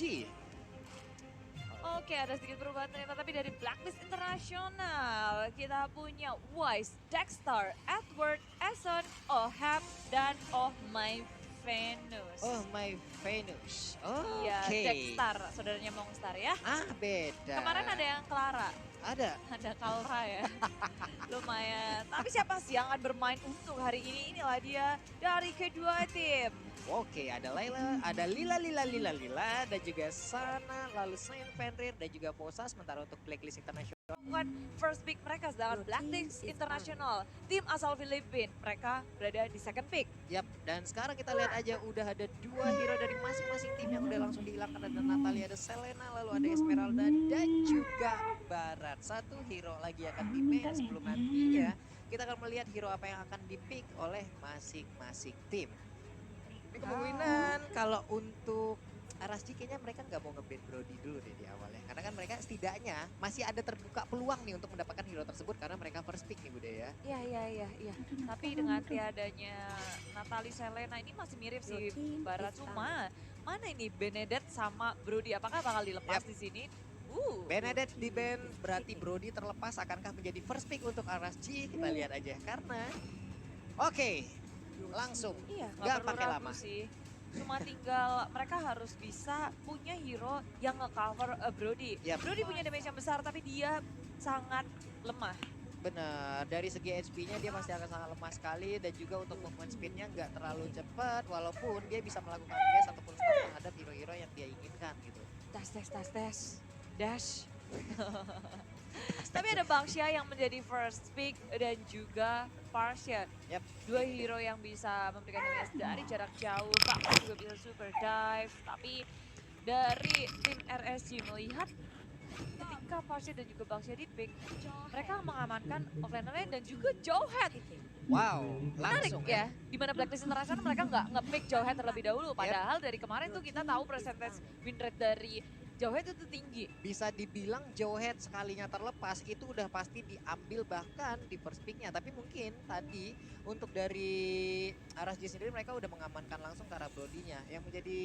RSG. Oke, ada sedikit perubahan ternyata, tapi dari Blacklist Internasional kita punya Wise, Dexter, Edward, Eson, Ohab, dan Oh My Venus. Oh My Venus. Iya, Oke. Dexter, saudaranya Mongstar ya. Beda. Kemarin ada yang Clara, Ada. ada Kalra ya. Lumayan. Tapi siapa sih yang akan bermain untuk hari ini? Inilah dia dari kedua tim. Oke, ada Layla, ada Lila, dan juga Sana, lalu Saint Fenrir, dan juga Posa. Sementara untuk Blacklist Internasional. Bukan first pick mereka sedangkan Blacklist International, tim asal Filipina, mereka berada di second pick. Yap, dan sekarang kita lihat aja udah ada 2 hero dari masing-masing tim yang udah langsung dihilangkan. Ada Natalia, ada Selena, lalu ada Esmeralda, dan juga Barat. Satu hero lagi akan di-ban sebelum nantinya kita akan melihat hero apa yang akan di-pick oleh masing-masing tim. Ini kemungkinan kalau untuk RSG kayaknya mereka nggak mau nge-ban Brody dulu deh di awalnya. Karena kan mereka setidaknya masih ada terbuka peluang nih untuk mendapatkan hero tersebut karena mereka first pick nih Bude ya. Iya. Tapi dengan tiadanya Natalie Selena ini masih mirip sih Barat. Cuma mana ini Benedette sama Brody, apakah bakal dilepas di sini? Benedette di ban berarti Brody terlepas, akankah menjadi first pick untuk RSG? Kita lihat aja karena oke, langsung Iya, nggak perlu pakai ragu lama. sih. Cuma tinggal mereka harus bisa punya hero yang nge-cover Brody. Yap. Brody punya damage yang besar tapi dia sangat lemah. Benar, dari segi HP-nya dia pasti akan sangat lemah sekali dan juga untuk movement speed-nya nggak terlalu cepat walaupun dia bisa melakukan dash ataupun stun terhadap hero-hero yang dia inginkan gitu. Dash. Tapi ada Bangxia yang menjadi first pick dan juga Parsia. Yap. Dua hero yang bisa memberikan damage dari jarak jauh. Bangxia juga bisa super dive. Tapi dari tim RSG melihat ketika Parsia dan juga Bangxia di pick, mereka mengamankan offlanernya dan juga Jowhead. Wow, Menarik langsung ya, di mana Blacklist International mereka nggak nge-pick Jowhead terlebih dahulu. Padahal dari kemarin tuh kita tahu percentage win rate dari Jowhead itu tinggi. Bisa dibilang Jowhead sekalinya terlepas itu udah pasti diambil bahkan di first pick-nya. Tapi mungkin tadi untuk dari RSG sendiri mereka udah mengamankan langsung ke arah Brody-nya. Yang menjadi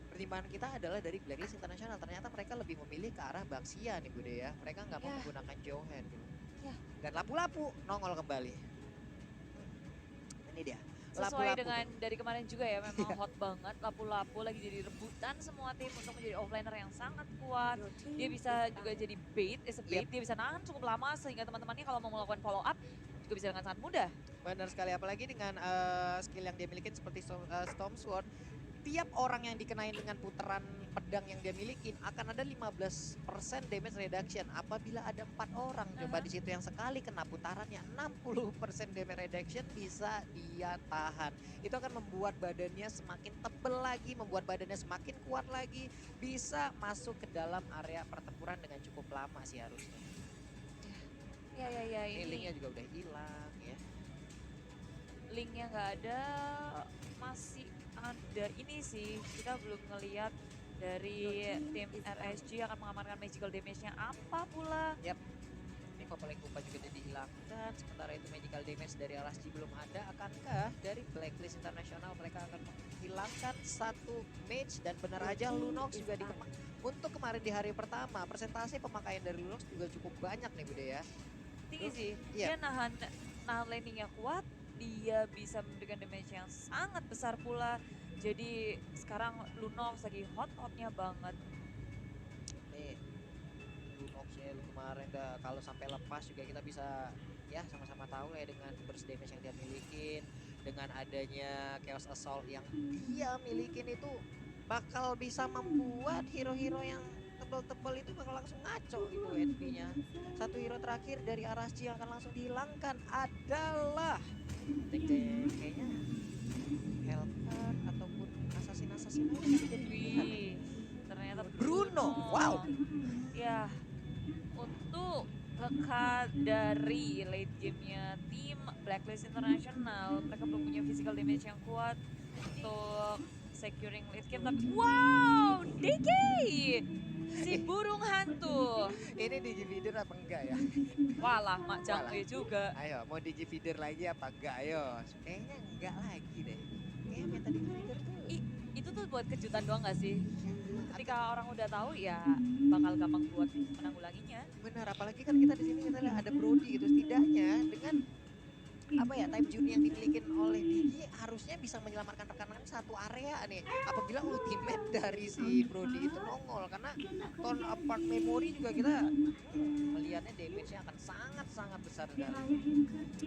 pertimbangan kita adalah dari Blacklist International. Ternyata mereka lebih memilih ke arah Bangxia nih Bude ya. Mereka nggak mau menggunakan Jowhead gitu. Dan lapu-lapu nongol kembali. Ini dia. Sesuai Lapu-lapu. dengan dari kemarin juga ya, memang hot banget. Lapu-lapu lagi jadi rebutan semua tim untuk menjadi offlaner yang sangat kuat. Dia bisa juga jadi bait, dia bisa nahan cukup lama sehingga teman-temannya kalau mau melakukan follow up juga bisa dengan sangat mudah. Benar sekali, apalagi dengan skill yang dia miliki seperti Storm Sword. Tiap orang yang dikenain dengan putaran pedang yang dia miliki akan ada 15% damage reduction. Apabila ada 4 orang coba di situ yang sekali kena putarannya 60% damage reduction bisa dia tahan. Itu akan membuat badannya semakin tebel lagi, membuat badannya semakin kuat lagi, bisa masuk ke dalam area pertempuran dengan cukup lama sih harusnya. Ya ini Linknya juga udah hilang ya. Linknya nggak ada, masih ada ini sih, kita belum ngelihat dari tim RSG akan mengamankan magical damage-nya apa pula. Ini Popoleng Kupa juga udah dihilangkan, sementara itu magical damage dari RSG belum ada. Akankah dari Blacklist International mereka akan menghilangkan satu mage dan benar aja Lunox juga dikemak. Untuk kemarin di hari pertama, persentase pemakaian dari Lunox juga cukup banyak nih Bude ya. Tinggi sih, dia nahan landingnya kuat, dia bisa memberikan damage yang sangat besar pula. Jadi sekarang Lunox lagi hot-hotnya banget. Nih, Lunox ya kemarin kalau sampai lepas juga kita bisa ya sama-sama tahu ya dengan burst damage yang dia milikin. Dengan adanya Chaos Assault yang dia milikin itu bakal bisa membuat hero-hero yang tebel-tebel itu bakal langsung ngaco gitu HP-nya. Satu hero terakhir dari RSG yang akan langsung dihilangkan adalah kayaknya Hellcat ataupun assassin lain jadi pilihan. Ternyata Bruno. Wow. Ya, untuk lekat dari late game-nya tim Blacklist International, mereka belum punya physical damage yang kuat untuk securing late game. Tapi wow, DK! Si burung hantu. Ini digifeeder apa enggak ya? Walah, Mak Jangwe juga. Ayo, mau digifeeder lagi apa enggak? Ayo, kayaknya enggak lagi deh. Kayaknya minta digifeeder tuh. Itu tuh buat kejutan doang gak sih? ketika orang udah tahu ya bakal gampang buat menanggulanginya. Benar, apalagi kan kita di sini kita lihat ada Brody gitu, setidaknya dengan apa ya time Juni yang dimiliki oleh Digi harusnya bisa menyelamatkan rekan-rekan satu area nih apabila ultimate dari si Brody itu nongol, karena Torn Apart Memory juga kita melihatnya damage-nya akan sangat-sangat besar sekali.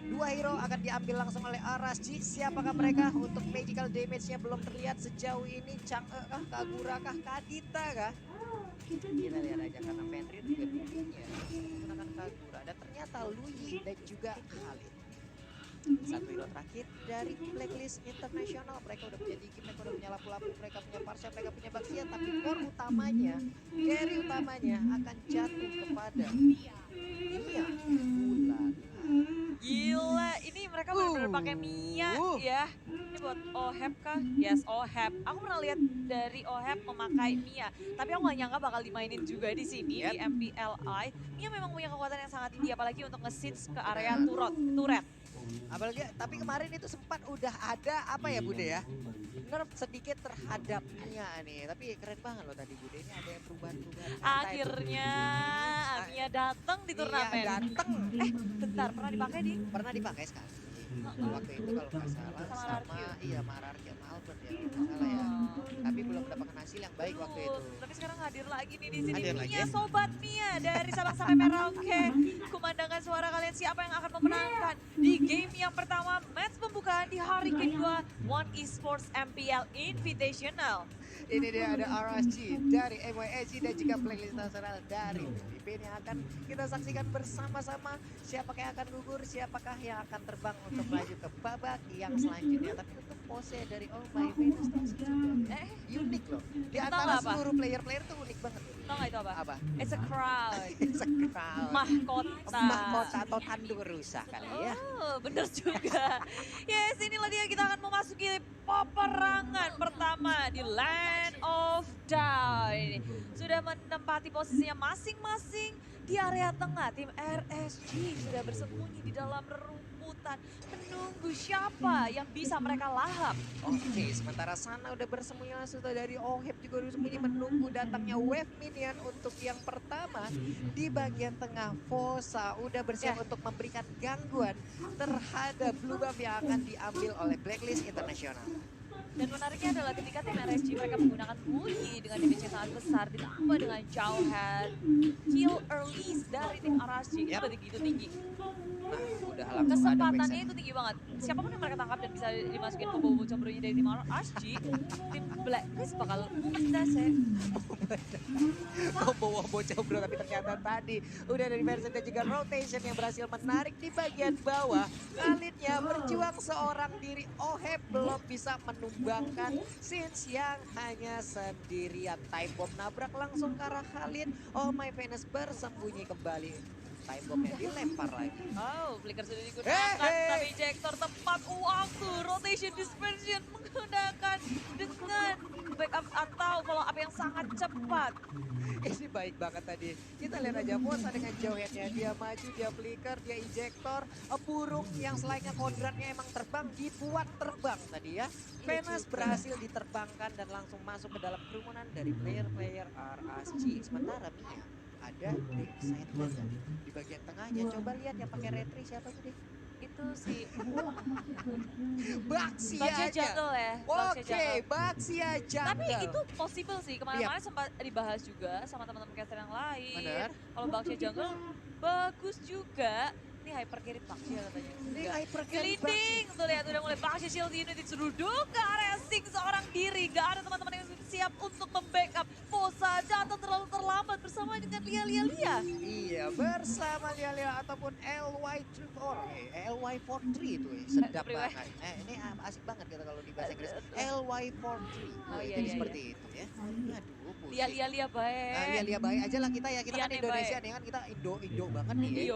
Dua hero akan diambil langsung oleh RSG. Siapakah mereka? Untuk magical damage-nya belum terlihat sejauh ini. Chang'e kah, Kagura kah, Kadita kah? Kita lihat aja karena Fenrir juga punya menggunakan Kagura, dan ternyata Luyi dan juga Khalid. Satu hero terakhir dari Blacklist International. Mereka udah punya Digi, mereka udah punya lapu-lapu, mereka punya Parsha, mereka punya Baxia, tapi core utamanya, carry utamanya akan jatuh kepada Mia. Gila, ini mereka benar-benar pakai Mia ya. Ini buat Oheb kah? Yes, Oheb. Aku pernah lihat dari Oheb memakai Mia, tapi aku gak nyangka bakal dimainin juga di sini di MPLI. Mia memang punya kekuatan yang sangat tinggi, apalagi untuk nge-siege ke area turret. Apalagi tapi kemarin itu sempat udah ada apa ya Bude ya, nerf sedikit terhadap Mia nih, tapi keren banget loh tadi Bude, ini ada yang perubahan-perubahan. Akhirnya Mia datang di turnamen. Mia datang. Bentar, pernah dipakai sekali. Waktu itu kalau nggak salah sama iya Mararki sama Albert ya kalau nggak salah ya. Tapi belum mendapatkan hasil yang baik waktu itu. Tapi sekarang hadir lagi nih di sini. Hadir Mia, lagi. sobat Mia dari Sabang sampai Merauke. Kumandangkan suara kalian, siapa yang akan memenangkan di game yang pertama match pembukaan di hari kedua One Esports MPL Invitational. Ini dia ada RSG dari MYSG dan juga Blacklist Nasional dari PDIP yang akan kita saksikan bersama-sama. Siapakah yang akan gugur, siapakah yang akan terbang untuk melaju ke babak yang selanjutnya. Tapi untuk pose dari Oh My Venus unik loh. Di antara seluruh player-player tuh unik banget. Tau gak itu apa? Apa? It's a crowd. It's a crowd. Mahkota atau tanduk rusak kali ya. Oh, bener juga. Yes, inilah dia, kita akan memasuki peperangan pertama di Land of Die. Sudah menempati posisinya masing-masing di area tengah. Tim RSG sudah bersembunyi di dalam rerumputan menunggu siapa yang bisa mereka lahap. Oke, sementara sana udah bersembunyi langsung dari Oheb juga udah bersembunyi menunggu datangnya wave minion untuk yang pertama. Di bagian tengah Fosa udah bersiap untuk memberikan gangguan terhadap blue buff yang akan diambil oleh Blacklist International. Dan menariknya adalah ketika tim RSG mereka menggunakan bully dengan damage yang sangat besar ditambah dengan jauh head kill early dari tim RSG itu begitu tinggi. Nah, udah langsung kesempatannya itu tinggi banget. Siapapun yang mereka tangkap dan bisa dimasukin ke bau cemburunya dari tim RSG, tim Blacklist bakal mumet ya. Mau bawa bocah bro, tapi ternyata tadi udah dari Versus dan juga rotation yang berhasil menarik di bagian bawah. Khalidnya berjuang seorang diri. Oheb belum bisa menumbangkan Sins yang hanya sendirian. Time bomb nabrak langsung ke arah Khalid. Oh My Venus bersembunyi kembali. Time bomb-nya dilempar lagi. Oh, flicker sudah digunakan, tapi injektor tepat waktu. Rotation dispersion menggunakan dengan backup atau follow up yang sangat cepat. Ini baik banget tadi. Kita lihat aja Fosa dengan jauh headnya. Dia maju, dia flicker, dia injektor. Burung yang selainnya kodratnya emang terbang, dibuat terbang tadi ya. Venus berhasil diterbangkan dan langsung masuk ke dalam kerumunan dari player-player RSG. Sementara Mia ada di side lane di bagian tengahnya. Coba lihat yang pakai retri siapa tuh deh? Itu si Baxia jungle ya. Oke, Baxia jungle. Tapi itu possible sih. Kemarin-kemarin sempat dibahas juga sama teman-teman caster yang lain. Benar. Kalau Baxia jungle bagus juga. Ini hyper carry Baxia katanya. Ini hyper carry Gliding. Tuh lihat udah mulai Baxia shield unit diseruduk ke area sing seorang diri. Gak ada teman-teman yang siap untuk membackup. Fosa jatuh terlalu terlambat bersama dengan Lia. Iya, bersama Lia ataupun LY43 itu sedap banget. Ini asik banget kita kalau di bahasa Inggris. LY43. Oh iya, seperti itu ya. Aduh, pusing. Lia baik. Lia baik aja lah kita ya. Kita kan Indonesia nih kan, kita Indo banget nih.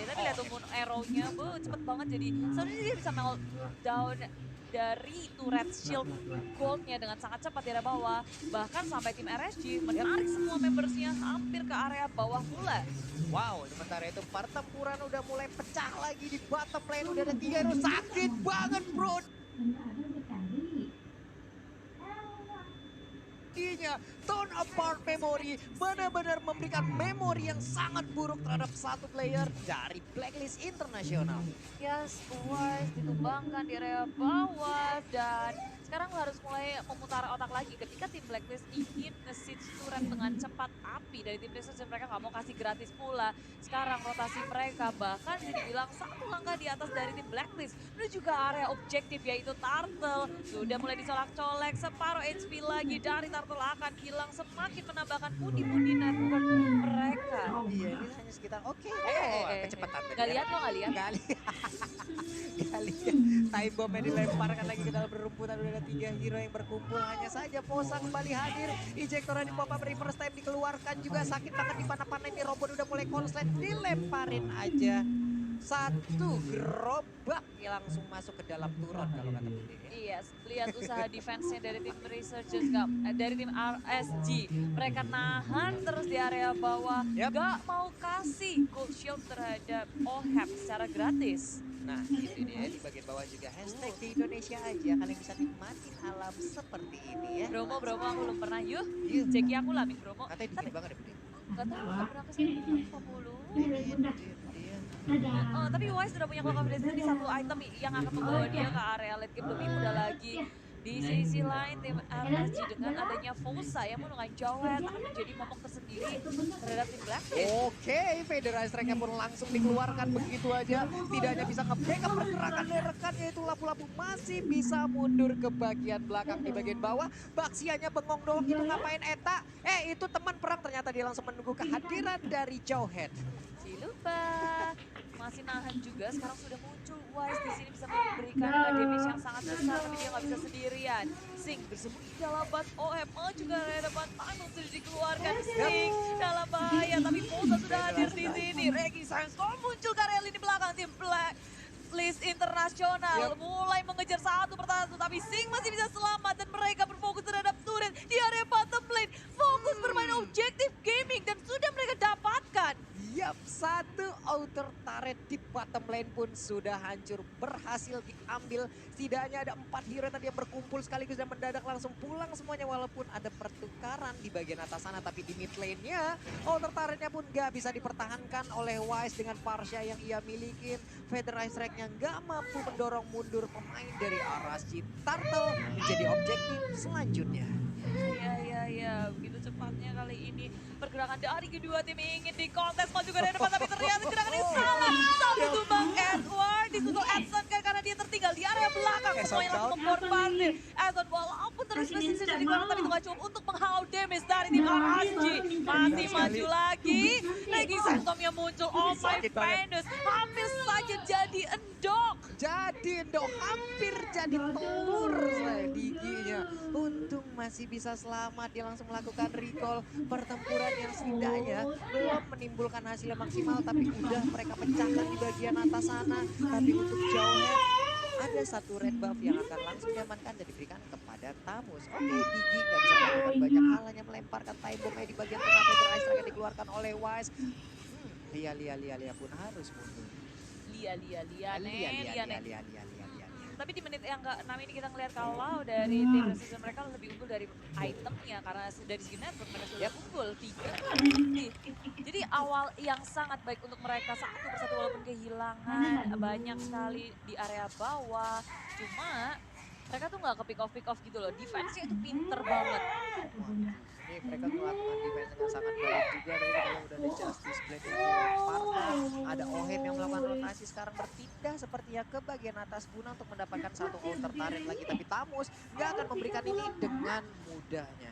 Tapi lihat tuh arrow-nya, cepet banget jadi. Sebenarnya dia bisa melt down dari turret shield goldnya dengan sangat cepat di area bawah. Bahkan sampai tim RSG menarik semua membersnya hampir ke area bawah pula. Wow, sementara itu pertempuran udah mulai pecah lagi di bottom lane. Udah ada 3 hero, sakit banget bro. torn apart memory, benar-benar memberikan memori yang sangat buruk terhadap satu player dari Blacklist Internasional. Yes, Wise ditumbangkan di area bawah dan sekarang harus mulai memutar otak lagi ketika tim Blacklist ingin nge-siege turret dengan cepat api dari tim Blacklist dan mereka nggak mau kasih gratis pula. Sekarang rotasi mereka bahkan bisa dibilang satu langkah di atas dari tim Blacklist menuju ke area objektif yaitu Turtle. Sudah mulai dicolak-colek, separuh HP lagi dari Turtle akan hilang semakin menambahkan pundi-pundi network mereka. Iya, ini hanya sekitar oke. Kecepatan tadi. Gak lihat lo, gak lihat? Gak lihat. Gak lihat. Time bomb-nya dilemparkan lagi ke dalam berumputan. Udah ada 3 hero yang berkumpul. Hanya saja Posa kembali hadir. Ejector di pop up reverse time dikeluarkan juga. Sakit banget di panah-panah ini. Robot udah mulai konslet. Dilemparin aja. Satu gerobak yang langsung masuk ke dalam turret kalau kata Bude. Iya, lihat usaha defense-nya dari tim Researchers, dari tim RSG. Mereka nahan terus di area bawah, gak mau kasih gold shield terhadap OHAP secara gratis. Nah itu dia di bagian bawah juga hashtag di Indonesia aja kalian bisa nikmatin alam seperti ini ya. Bromo aku belum pernah, yuk Yuk. Jeki aku lah Ming Bromo. Katanya dingin banget ya Bude. Gak tau, gak pernah kesini, 50. Dia. Tapi Wise sudah punya clock of destiny di satu item yang akan membawa dia ke area late game lebih mudah lagi. Di sisi lain tim RSG dengan adanya Fosa yang menunggang Jowet akan menjadi momok tersendiri terhadap tim Blacklist. Oke, Federal Strike-nya pun langsung dikeluarkan begitu aja. Tidak hanya bisa nge-backup pergerakan dari rekan yaitu Lapu-Lapu masih bisa mundur ke bagian belakang di bagian bawah. Baksianya bengong doang itu ngapain Eta? Itu teman perang ternyata dia langsung menunggu kehadiran dari Jowhead. Si lupa masih nahan juga, sekarang sudah muncul Wise di sini bisa memberikan damage yang sangat besar tapi dia nggak bisa sendirian. Sing bersembunyi dalam bat OMA juga ada depan Thanos sudah dikeluarkan. Sing dalam bahaya tapi Posa sudah hadir di sini. Regi Sandstorm muncul ke area lini belakang tim Blacklist Internasional mulai mengejar satu persatu tapi Sing masih bisa selamat dan mereka berfokus terhadap turret di area bottom lane. Fokus bermain objektif gaming dan sudah mereka dapatkan. Yap, satu outer turret di bottom lane pun sudah hancur, berhasil diambil. Setidaknya ada 4 hero tadi yang berkumpul sekaligus dan mendadak langsung pulang semuanya walaupun ada pertukaran di bagian atas sana. Tapi di mid lane-nya, outer turret-nya pun gak bisa dipertahankan oleh Wise dengan Parsha yang ia milikin. Federal Strike-nya gak mampu mendorong mundur pemain dari RSG. Turtle menjadi objektif selanjutnya. Iya, begitu cepatnya kali ini pergerakan dari kedua tim ingin dikontes mau juga dari depan tapi ternyata gerakan ini salah. Satu tumbang Edward ditutup Edson kan karena dia tertinggal di area belakang. Semuanya langsung memborbardir. Edson walaupun terus sudah dikeluarkan tapi itu gak cukup untuk menghalau damage dari tim RSG. Masih maju lagi. Lagi Santom yang muncul. Oh my goodness. Hampir saja jadi endok. Hampir jadi telur saya giginya. Untung masih bisa selamat, dia langsung melakukan recall pertempuran yang setidaknya belum menimbulkan hasil yang maksimal tapi udah mereka pecahkan di bagian atas sana. Tapi untuk Jowhead ada satu red buff yang akan langsung diamankan dan diberikan kepada Tamus. Oke, Gigi nggak bisa melakukan banyak hal, hanya melemparkan time bomb di bagian tengah. Federal Strike yang dikeluarkan oleh Wise. Lia pun harus mundur. Lia nih. Lia. Tapi di menit yang ke-6 ini kita ngelihat kalau dari tim season mereka lebih unggul dari itemnya karena dari segi network mereka sudah unggul 3. Jadi awal yang sangat baik untuk mereka satu persatu walaupun kehilangan banyak sekali di area bawah. Cuma mereka tuh nggak ke pick off gitu loh. Defense-nya itu pinter banget. Ini mereka melakukan defense dengan sangat baik juga. Dari kalau udah ada Justice Blade yang dilemparkan, ada Oheb yang melakukan rotasi sekarang berpindah sepertinya ke bagian atas guna untuk mendapatkan satu counter turret lagi. Tapi Tamus nggak akan memberikan ini dengan mudahnya.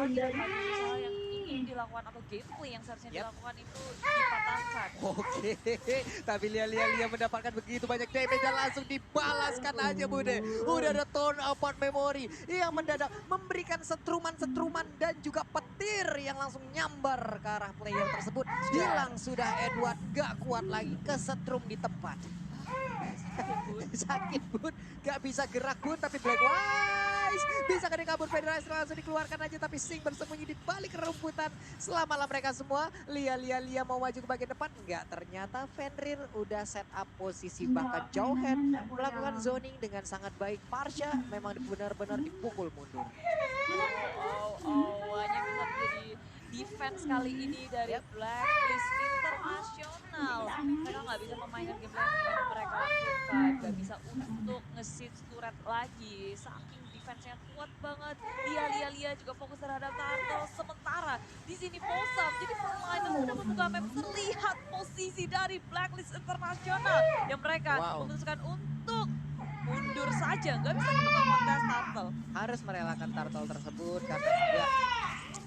Dan lagi usaha yang ingin dilakukan atau gameplay yang seharusnya dilakukan itu dipatahkan. Oke, tapi Lia mendapatkan begitu banyak damage dan langsung dibalaskan aja Bude. Udah ada torn apart memory yang mendadak memberikan setruman dan juga petir yang langsung nyambar ke arah player tersebut. Hilang sudah Edward, gak kuat lagi kesetrum di tempat. Sakit Bun, gak bisa gerak Bun, tapi Black Wise bisa kan kabur. Federasi langsung dikeluarkan aja tapi Sing bersembunyi di balik rumputan. Selamalah mereka semua. Lia mau maju ke bagian depan, enggak, ternyata Fenrir udah set up posisi. Bahkan Jowhead melakukan zoning dengan sangat baik. Parsha memang benar-benar dipukul mundur. Hanya bisa menjadi defense kali ini dari Yap. Blacklist International. Mereka nggak bisa memainkan gameplay yang mereka lakukan, nggak bisa untuk nge-siege turret lagi. Saking defense-nya kuat banget. Lia juga fokus terhadap Turtle. Sementara di sini Fosa menjadi frontliner sudah membuka map. Terlihat posisi dari Blacklist International yang mereka Wow. memutuskan untuk mundur saja, nggak bisa untuk nge-kontes Turtle. Harus merelakan turtle tersebut karena juga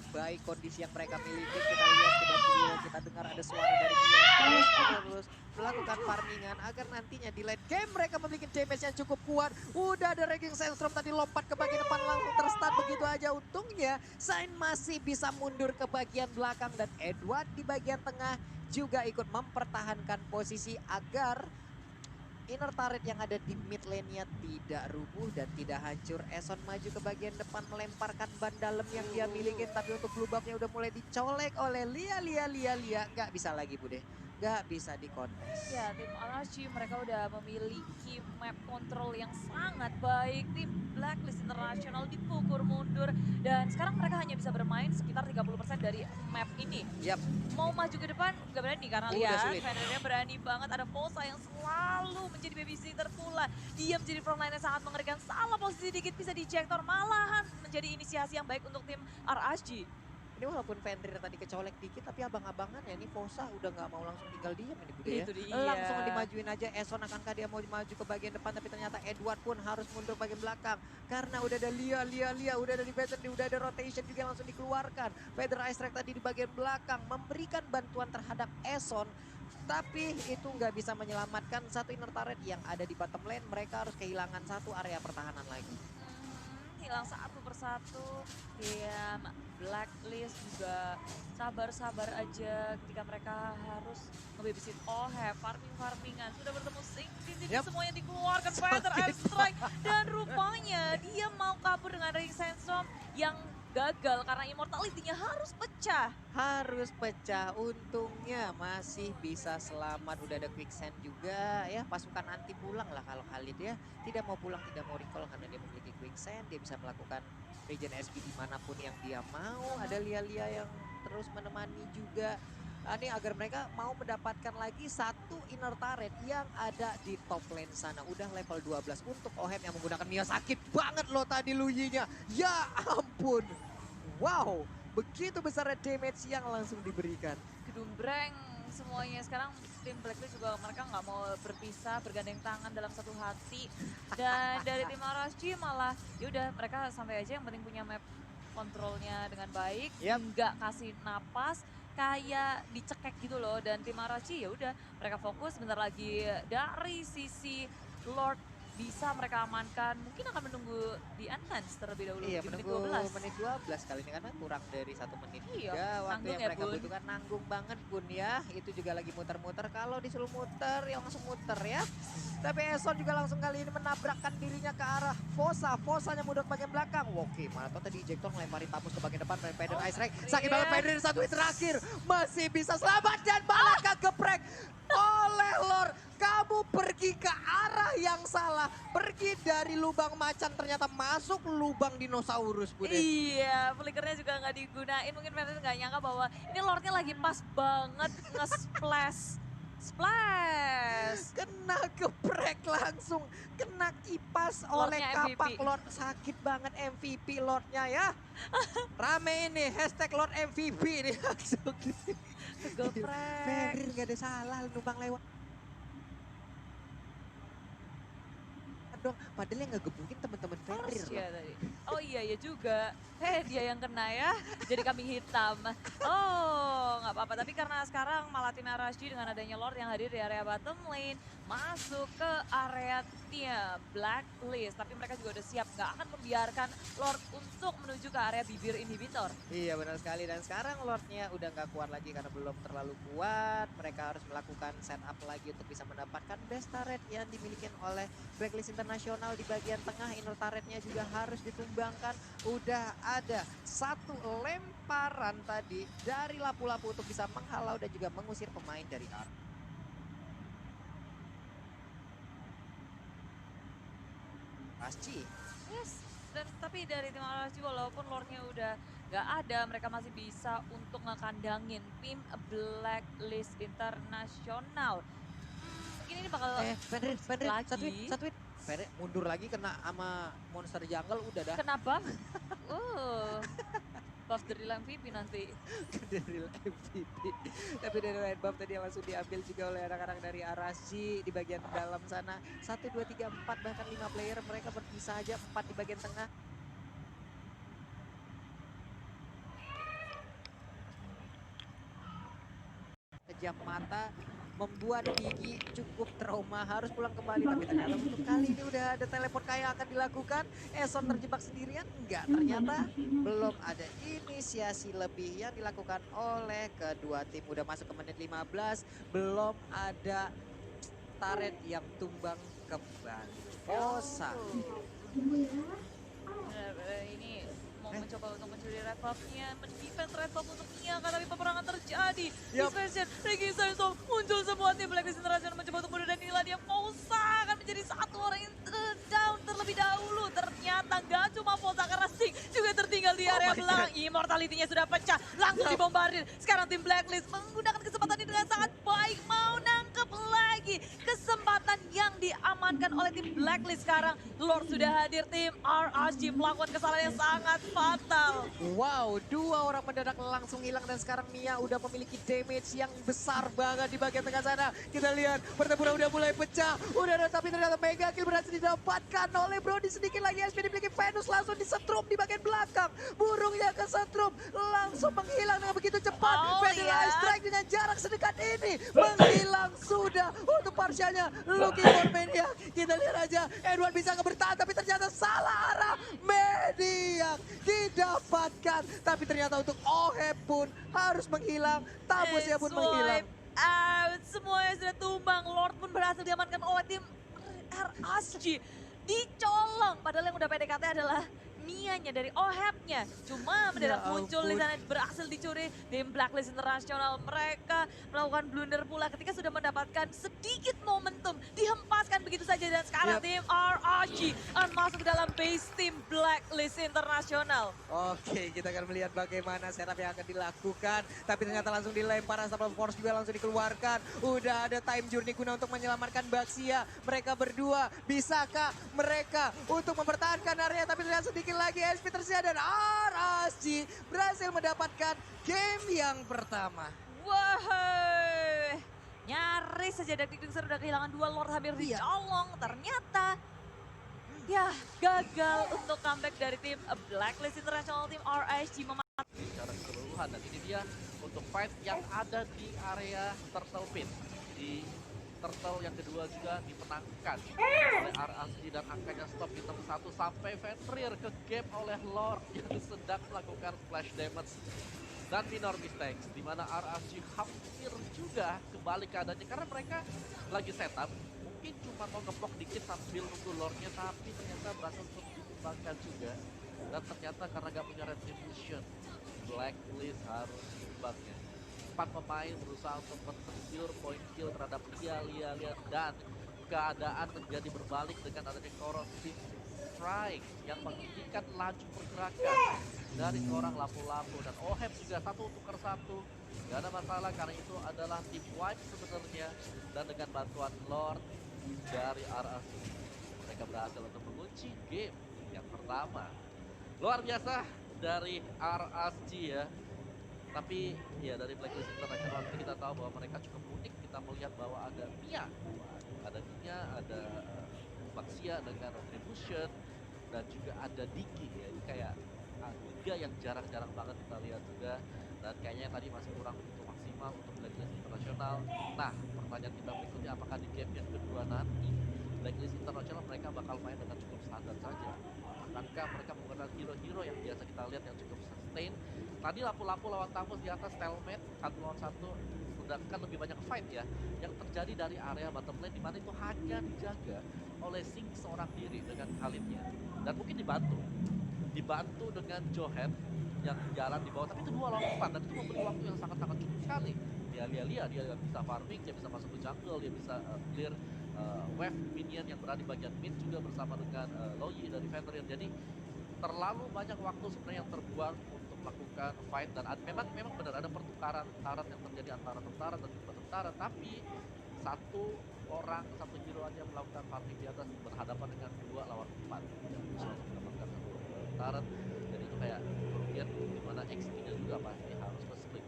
baik kondisi yang mereka miliki. Kita lihat, kita dengar ada suara dari dia terus melakukan farmingan agar nantinya di late game mereka memiliki damage yang cukup kuat. Udah ada Raging Sandstorm tadi lompat ke bagian depan langsung terstun begitu aja. Untungnya Sain masih bisa mundur ke bagian belakang dan Edward di bagian tengah juga ikut mempertahankan posisi agar inner turret yang ada di mid lane-nya tidak rubuh dan tidak hancur. Eson maju ke bagian depan melemparkan ban dalam yang dia miliki. Tapi untuk blue buff-nya udah mulai dicolek oleh Lia. Nggak bisa lagi Bude. Nggak bisa dikontes. Ya, tim Arashi mereka udah memiliki map control yang sangat baik. Tim Blacklist International dipukul mundur. Dan sekarang mereka hanya bisa bermain sekitar 30% dari map ini. Yap. Mau maju ke depan nggak berani karena Udah lihat sulit. Federernya berani banget. Ada Fosa yang selalu menjadi babysitter pula. Dia menjadi frontline yang sangat mengerikan. Salah posisi dikit bisa dijektor. Malahan menjadi inisiasi yang baik untuk tim RSG. Ini walaupun Fenrir tadi kecolek dikit tapi abang-abangan ya ini Fosa udah nggak mau langsung tinggal diam ini Bude ya. Itu dia. Langsung dimajuin aja Eson, akankah dia mau maju ke bagian depan tapi ternyata Edward pun harus mundur bagian belakang. Karena udah ada Lia, udah ada di Baton, udah ada rotation juga yang langsung dikeluarkan. Feather Ice Strike tadi di bagian belakang memberikan bantuan terhadap Eson. Tapi itu nggak bisa menyelamatkan satu inner turret yang ada di bottom lane. Mereka harus kehilangan satu area pertahanan lagi. Hilang satu persatu. Tim Blacklist juga sabar-sabar aja ketika mereka harus ngebebasin Oheb, farmingan. Sudah bertemu Sing, Yap. semuanya dikeluarkan Feather Ice Strike. Dan rupanya dia mau kabur dengan Raging Sandstorm yang gagal karena immortality-nya harus pecah. Harus pecah, untungnya masih bisa selamat. Udah ada quicksand juga ya, pasukan anti pulang lah kalau Khalid ya. Tidak mau pulang, tidak mau recall karena dia memiliki quicksand. Dia bisa melakukan regen SB dimanapun yang dia mau. Ada Lia yang terus menemani juga. Ini agar mereka mau mendapatkan lagi satu inner turret yang ada di top lane sana. Udah level 12 untuk Oheb yang menggunakan Mia. Sakit banget loh tadi Luyi-nya. Ya ampun. Wow, begitu besar damage yang langsung diberikan. Gedumbreng semuanya. Sekarang tim Blacklist juga mereka nggak mau berpisah, bergandeng tangan dalam satu hati. Dan dari tim RSG malah yaudah mereka sampai aja yang penting punya map kontrolnya dengan baik, Yap. nggak kasih napas, kayak dicekek gitu loh. Dan tim RSG ya udah mereka fokus. Bentar lagi dari sisi Lord bisa mereka amankan. Mungkin akan menunggu di enhance terlebih dahulu Iya, di menit menunggu 12. menit 12 kali ini karena kurang dari 1 menit Iya, juga waktu nanggung yang ya, mereka Bun. butuhkan. Nanggung banget Bun ya, itu juga lagi muter-muter. Kalau disuruh muter ya langsung muter ya. Tapi Eson juga langsung kali ini menabrakkan dirinya ke arah Fosa. Fosanya mundur ke bagian belakang. Oke, mana tau tadi Ejector ngelemparin Tapus ke bagian depan. Feather Ice Strike, sakit banget iya. Feather satu hit terakhir. Masih bisa selamat dan malah kegeprek oleh Lord. Kamu pergi ke arah yang salah. Pergi dari lubang macan ternyata masuk lubang dinosaurus Bude. Iya, flickernya juga nggak digunain. Mungkin Fenrir nggak nyangka bahwa ini Lordnya lagi pas banget nge-splash. Splash! Kena geprek langsung. Kena kipas oleh Lordnya kapak MVP. Lord. Sakit banget MVP Lordnya ya. Rame ini hashtag Lord MVP ini langsung. Kegeprek. Fenrir gak ada salah numpang lewat. Dong, padahal yang ngegebukin teman-teman Fenrir loh. Tadi. Oh iya juga. Dia yang kena ya. Jadi kambing hitam. Oh, nggak apa-apa. Tapi karena sekarang malah tim RSG dengan adanya Lord yang hadir di area bottom lane masuk ke area Blacklist. Tapi mereka juga udah siap, nggak akan membiarkan Lord untuk menuju ke area bibir inhibitor. Iya benar sekali, dan sekarang Lordnya udah nggak kuat lagi karena belum terlalu kuat. Mereka harus melakukan setup lagi untuk bisa mendapatkan best turret yang dimiliki oleh Blacklist Internasional di bagian tengah. Inner turretnya juga harus ditumbangkan. Udah ada satu lemparan tadi dari lapu-lapu untuk bisa menghalau dan juga mengusir pemain dari Ark. Pasti. Yes, dan Tapi dari tim RRQ walaupun lore-nya udah nggak ada, mereka masih bisa untuk ngekandangin tim Blacklist Internasional. Mungkin ini bakal Fenrir, lagi. satu win. Fenrir mundur lagi kena sama monster jungle udah dah. Kenapa? Buff dari MVP nanti. Dari MVP. Tapi dari line buff tadi yang langsung diambil juga oleh anak-anak dari RSG di bagian dalam sana. 1, 2, 3, 4 bahkan 5 player mereka berpisah aja 4 di bagian tengah. Kejam mata membuat Gigi cukup trauma harus pulang kembali, tapi ternyata untuk kali ini udah ada teleport kayak akan dilakukan. Eson terjebak sendirian? Enggak, ternyata belum ada inisiasi lebih yang dilakukan oleh kedua tim. Udah masuk ke menit 15, belum ada turret yang tumbang kembali. Osa. Ini mau mencoba untuk mencuri red buff-nya, mendefense red buff untuk Mia, tapi peperangan terjadi. Dispersion, Register muncul semua tim Blacklist International mencoba untuk mundur dan inilah dia Fosa akan menjadi satu orang yang down terlebih dahulu. Ternyata nggak cuma Fosa karena Sting juga tertinggal di area belakang. Immortality-nya sudah pecah, langsung dibombardir. Sekarang tim Blacklist menggunakan kesempatan ini dengan sangat baik, mau nangkep lagi kesempatan yang diamankan oleh tim Blacklist. Sekarang Lord sudah hadir, tim RRG melakukan kesalahan yang sangat fatal. Wow, 2 orang mendadak langsung hilang dan sekarang Mia udah memiliki damage yang besar banget di bagian tengah sana. Kita lihat pertempuran udah mulai pecah, udah ada tapi ternyata mega kill berhasil didapatkan oleh Brody. Sedikit lagi SP dimiliki Venus langsung disetrum di bagian belakang. Burungnya kesetrum, langsung menghilang dengan begitu cepat. Vandalize Strike dengan jarak sedekat ini menghilang sudah untuk partialnya Looking for Maniac. Kita lihat aja Edward bisa bertahan tapi ternyata salah arah. Maniac didapatkan, tapi ternyata untuk Oheb pun harus menghilang, Tabusnya pun menghilang. Out, semuanya sudah tumbang. Lord pun berhasil diamankan oleh tim RSG. Dicolong, padahal yang udah PDKT adalah Mianya dari Ohebnya. Cuma mendadak muncul di sana, berhasil dicuri tim Blacklist Internasional. Mereka melakukan blunder pula ketika sudah mendapatkan sedikit momentum. Dihempaskan begitu saja dan sekarang tim RRG akan masuk ke dalam base tim Blacklist Internasional. Oke, kita akan melihat bagaimana setup yang akan dilakukan. Tapi ternyata langsung dilempar, Unstoppable Force juga langsung dikeluarkan. Udah ada time journey guna untuk menyelamatkan Baxia. Mereka berdua, bisakah mereka untuk mempertahankan area? Tapi ternyata sedikit lagi SP tersedia dan RSG berhasil mendapatkan game yang pertama. Wah, nyaris saja Dakdikduk sudah kehilangan 2 Lord, hampir dicolong. Ternyata ya gagal untuk comeback dari tim Blacklist International, tim RSG secara keseluruhan. Dan ini dia untuk fight yang ada di area Turtle Pit. Di Turtle yang kedua juga dimenangkan oleh RSG dan angkanya stop di turn 1 sampai Fenrir ke game oleh Lord yang sedang melakukan splash damage dan minor mistakes, di mana RSG hampir juga kembali keadaannya karena mereka lagi setup, mungkin cuma mau ngepok dikit sambil nunggu Lordnya, tapi ternyata berhasil untuk dikembangkan juga. Dan ternyata karena gak punya retribution, Blacklist harus imbangnya. 4 pemain berusaha untuk men-secure point kill terhadap Lia dan keadaan menjadi berbalik dengan adanya corrosive strike yang menghentikan laju pergerakan dari seorang lampu-lampu. Dan Oheb juga 1 tukar 1, gak ada masalah karena itu adalah team wipe sebenarnya. Dan dengan bantuan Lord dari RSG, mereka berhasil untuk mengunci game yang pertama. Luar biasa dari RSG ya. Tapi ya dari Blacklist International kita tahu bahwa mereka cukup unik. Kita melihat bahwa ada Mia, ada Baxia dengan Retribution, dan juga ada Diki ya. Ini kayak tiga yang jarang-jarang banget kita lihat juga. Dan kayaknya tadi masih kurang begitu maksimal untuk Blacklist International. Nah, pertanyaan kita berikutnya, apakah di game yang kedua nanti Blacklist International mereka bakal main dengan cukup standar saja? Akankah mereka menggunakan hero-hero yang biasa kita lihat yang cukup sustain? Tadi lampu-lampu lawan Tamus di atas stalemate 1 lawan 1, sedangkan lebih banyak fight ya yang terjadi dari area bottom lane, di mana itu hanya dijaga oleh Sing seorang diri dengan Khalidnya, dan mungkin dibantu dengan Johan yang jalan di bawah, tapi itu 2 lawan 4 dan itu memberi waktu yang sangat-sangat cukup sekali. Dia bisa farming, dia bisa masuk ke jungle, dia bisa clear wave minion yang berada di bagian mid juga bersama dengan Loyi dari Fenrir. Jadi terlalu banyak waktu sebenarnya yang terbuang untuk melakukan fight dan memang benar ada pertukaran yang terjadi antara tentara dan juga tentara, tapi satu hero aja melakukan farming di atas berhadapan dengan 2 lawan 4 yang bisa untuk mendapatkan satu tentara. Jadi itu kayak kerugian di mana XP-nya juga pasti harus ke-split.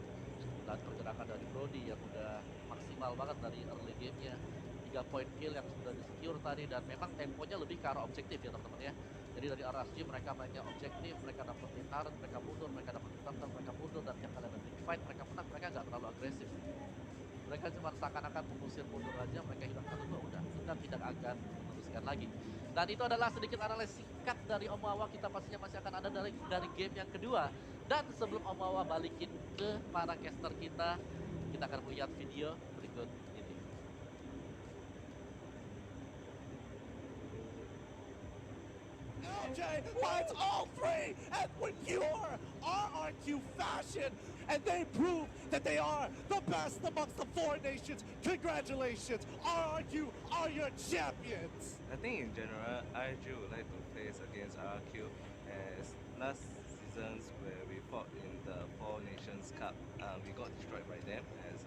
Dan pergerakan dari Brody yang udah maksimal banget dari early game-nya, 3 point kill yang sudah di-secure tadi, dan memang temponya lebih ke arah objektif ya teman-teman ya. Jadi dari RSG mereka mainnya objektif, mereka dapetin turret, mereka mundur, mereka dapetin turret, mereka mundur, dan tiap kali ada big fight mereka menang, mereka nggak terlalu agresif. Mereka cuma seakan-akan mengusir mundur aja, mereka hilang 1-2 udah, kita tidak akan meneruskan lagi. Dan itu adalah sedikit analisis singkat dari Omawa, kita pastinya masih akan ada dari game yang kedua. Dan sebelum Omawa balikin ke para caster kita akan melihat video berikut ini. LJ finds all three, and with your RRQ fashion, and they prove that they are the best amongst the 4 nations. Congratulations, RRQ are your champions. I think in general, IRG would like to face against RRQ as last seasons where we fought in the 4 Nations Cup, we got destroyed by them as